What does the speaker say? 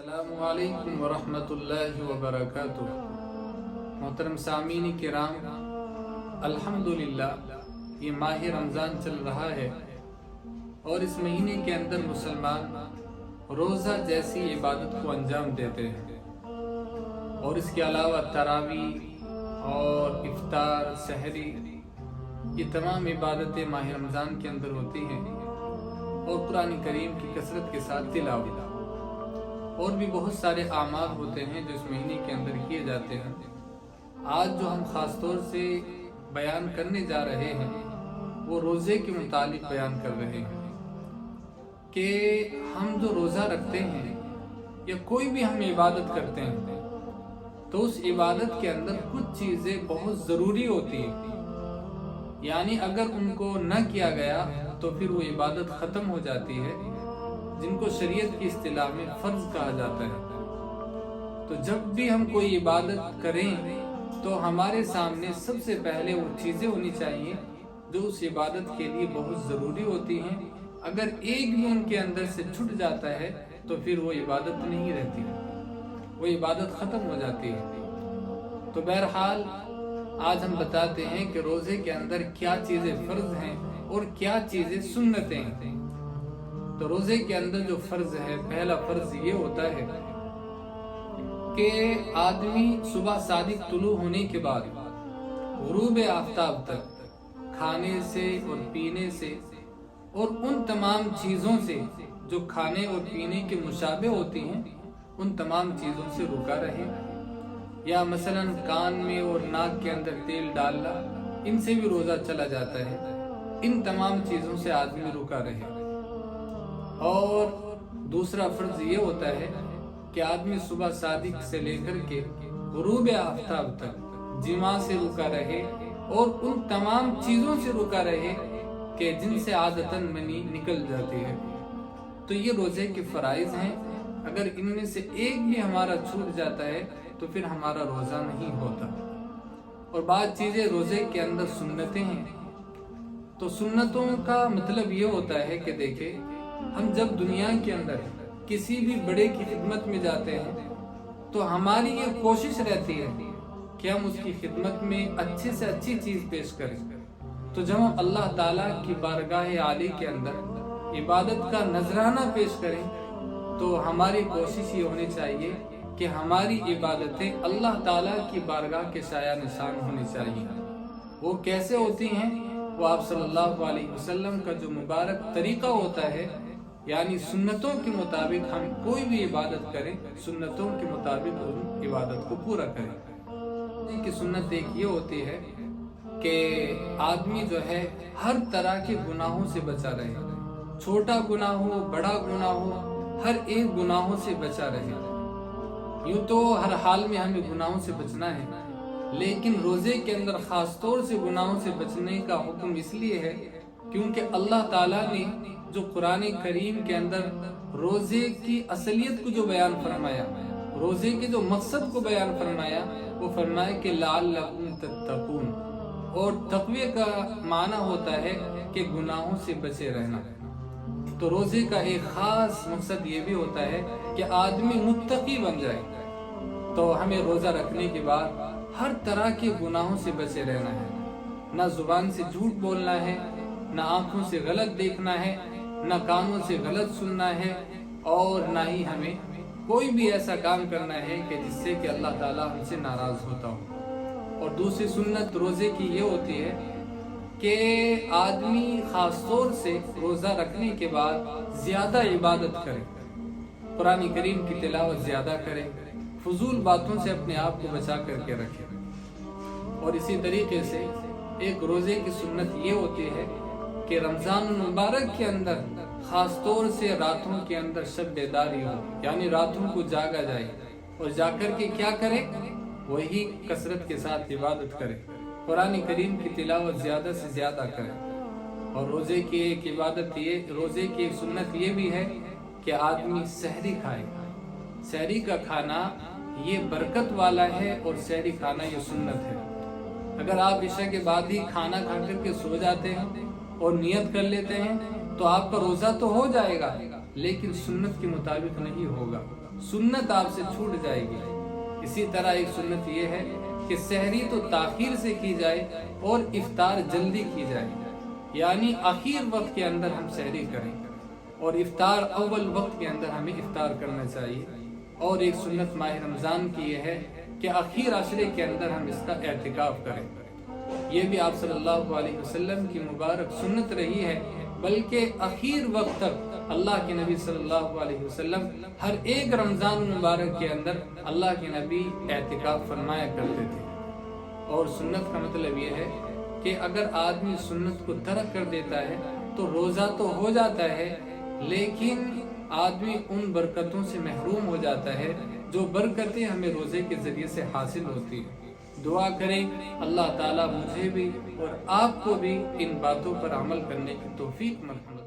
السلام علیکم ورحمۃ اللہ وبرکاتہ۔ محترم سامعین کرام، الحمدللہ یہ ماہ رمضان چل رہا ہے اور اس مہینے کے اندر مسلمان روزہ جیسی عبادت کو انجام دیتے ہیں، اور اس کے علاوہ تراویح اور افطار، سحری، یہ تمام عبادتیں ماہ رمضان کے اندر ہوتی ہیں، اور قرآن کریم کی کثرت کے ساتھ تلاوت اور بھی بہت سارے اعمال ہوتے ہیں جو اس مہینے کے اندر کیے جاتے ہیں۔ آج جو ہم خاص طور سے بیان کرنے جا رہے ہیں وہ روزے کے متعلق بیان کر رہے ہیں کہ ہم جو روزہ رکھتے ہیں یا کوئی بھی ہم عبادت کرتے ہیں تو اس عبادت کے اندر کچھ چیزیں بہت ضروری ہوتی ہیں، یعنی اگر ان کو نہ کیا گیا تو پھر وہ عبادت ختم ہو جاتی ہے، جن کو شریعت کی اصطلاح میں فرض کہا جاتا ہے۔ تو جب بھی ہم کوئی عبادت کریں تو ہمارے سامنے سب سے پہلے وہ چیزیں ہونی چاہیے جو اس عبادت کے لیے بہت ضروری ہوتی ہیں۔ اگر ایک بھی ان کے اندر سے چھٹ جاتا ہے تو پھر وہ عبادت نہیں رہتی، وہ عبادت ختم ہو جاتی ہے۔ تو بہرحال آج ہم بتاتے ہیں کہ روزے کے اندر کیا چیزیں فرض ہیں اور کیا چیزیں سنتیں ہیں۔ تو روزے کے اندر جو فرض ہے، پہلا فرض یہ ہوتا ہے کہ آدمی صبح صادق طلوع ہونے کے بعد غروب آفتاب تک کھانے سے اور پینے سے اور ان تمام چیزوں سے جو کھانے اور پینے کے مشابہ ہوتی ہیں ان تمام چیزوں سے رکا رہے، یا مثلا کان میں اور ناک کے اندر تیل ڈالنا، ان سے بھی روزہ چلا جاتا ہے۔ ان تمام چیزوں سے آدمی رکا رہے۔ اور دوسرا فرض یہ ہوتا ہے کہ آدمی صبح صادق سے لے کر کے غروب آفتاب تک جماع سے رکا رہے اور ان تمام چیزوں سے رکا رہے کہ جن سے عادتاً منی نکل جاتی ہے۔ تو یہ روزے کے فرائض ہیں، اگر ان میں سے ایک بھی ہمارا چھوٹ جاتا ہے تو پھر ہمارا روزہ نہیں ہوتا۔ اور بعض چیزیں روزے کے اندر سنتیں ہیں۔ تو سنتوں کا مطلب یہ ہوتا ہے کہ دیکھیں، ہم جب دنیا کے اندر کسی بھی بڑے کی خدمت میں جاتے ہیں تو ہماری یہ کوشش رہتی ہے کہ ہم اس کی خدمت میں اچھے سے اچھی چیز پیش کریں۔ تو جب ہم اللہ تعالیٰ کی بارگاہ عالی کے اندر عبادت کا نذرانہ پیش کریں تو ہماری کوشش یہ ہونی چاہیے کہ ہماری عبادتیں اللہ تعالیٰ کی بارگاہ کے سایہ نشان ہونی چاہیے۔ وہ کیسے ہوتی ہیں؟ وہ آپ صلی اللہ علیہ وسلم کا جو مبارک طریقہ ہوتا ہے، یعنی سنتوں کے مطابق ہم کوئی بھی عبادت کریں، سنتوں کے مطابق ہم عبادت کو پورا کریں۔ کہ سنت ایک یہ ہوتی ہے کہ آدمی جو ہے ہر طرح کے گناہوں سے بچا رہے، چھوٹا گناہ ہو، بڑا گناہ ہو، ہر ایک گناہوں سے بچا رہے۔ یوں تو ہر حال میں ہمیں گناہوں سے بچنا ہے، لیکن روزے کے اندر خاص طور سے گناہوں سے بچنے کا حکم اس لیے ہے کیونکہ اللہ تعالیٰ نے جو قرآن کریم کے اندر روزے کی اصلیت کو جو بیان فرمایا، روزے کے جو مقصد کو بیان فرمایا، وہ فرمایا کہ لعلکم تتقون، اور تقوی کا معنی ہوتا ہے کہ گناہوں سے بچے رہنا۔ تو روزے کا ایک خاص مقصد یہ بھی ہوتا ہے کہ آدمی متقی بن جائے۔ تو ہمیں روزہ رکھنے کے بعد ہر طرح کے گناہوں سے بچے رہنا ہے، نہ زبان سے جھوٹ بولنا ہے، نہ آنکھوں سے غلط دیکھنا ہے، نہ کانوں سے غلط سننا ہے، اور نہ ہی ہمیں کوئی بھی ایسا کام کرنا ہے کہ جس سے کہ اللہ تعالیٰ ہم سے ناراض ہوتا ہو۔ اور دوسری سنت روزے کی یہ ہوتی ہے کہ آدمی خاص طور سے روزہ رکھنے کے بعد زیادہ عبادت کرے، قرآن کریم کی تلاوت زیادہ کرے، فضول باتوں سے اپنے آپ کو بچا کر کے رکھے۔ اور اسی طریقے سے ایک روزے کی سنت یہ ہوتی ہے کہ رمضان المبارک کے اندر خاص طور سے راتوں کے اندر شب بیداری ہو، یعنی راتوں کو جاگا جائے، اور جا کر کے کیا کرے؟ وہی کثرت کے ساتھ عبادت کرے، قرآن کریم کی تلاوت زیادہ سے زیادہ کرے۔ اور روزے کی ایک عبادت یہ، روزے کی ایک سنت یہ بھی ہے کہ آدمی سحری کھائے۔ سحری کا کھانا یہ برکت والا ہے، اور سحری کھانا یہ سنت ہے۔ اگر آپ عشاء کے بعد ہی کھانا کھا کر کے سو جاتے ہیں اور نیت کر لیتے ہیں تو آپ کا روزہ تو ہو جائے گا لیکن سنت کے مطابق نہیں ہوگا۔ سنت آپ سے چھوٹ جائے گی۔ اسی طرح ایک سنت یہ ہے کہ سحری تو تاخیر سے کی جائے اور افطار جلدی کی جائے، یعنی آخر وقت کے اندر ہم سحری کریں اور افطار اول وقت کے اندر ہمیں افطار کرنا چاہیے۔ اور ایک سنت ماہ رمضان کی یہ ہے کہ آخر عشرے کے اندر ہم اس کا اعتکاف کریں۔ یہ بھی آپ صلی اللہ علیہ وسلم کی مبارک سنت رہی ہے، بلکہ آخر وقت تک اللہ کے نبی صلی اللہ علیہ وسلم ہر ایک رمضان مبارک کے اندر اللہ کے نبی اعتکاف فرمایا کرتے تھے۔ اور سنت کا مطلب یہ ہے کہ اگر آدمی سنت کو ترک کر دیتا ہے تو روزہ تو ہو جاتا ہے، لیکن آدمی ان برکتوں سے محروم ہو جاتا ہے جو برکتیں ہمیں روزے کے ذریعے سے حاصل ہوتی ہیں۔ دعا کریں اللہ تعالیٰ مجھے بھی اور آپ کو بھی ان باتوں پر عمل کرنے کی توفیق مرحمت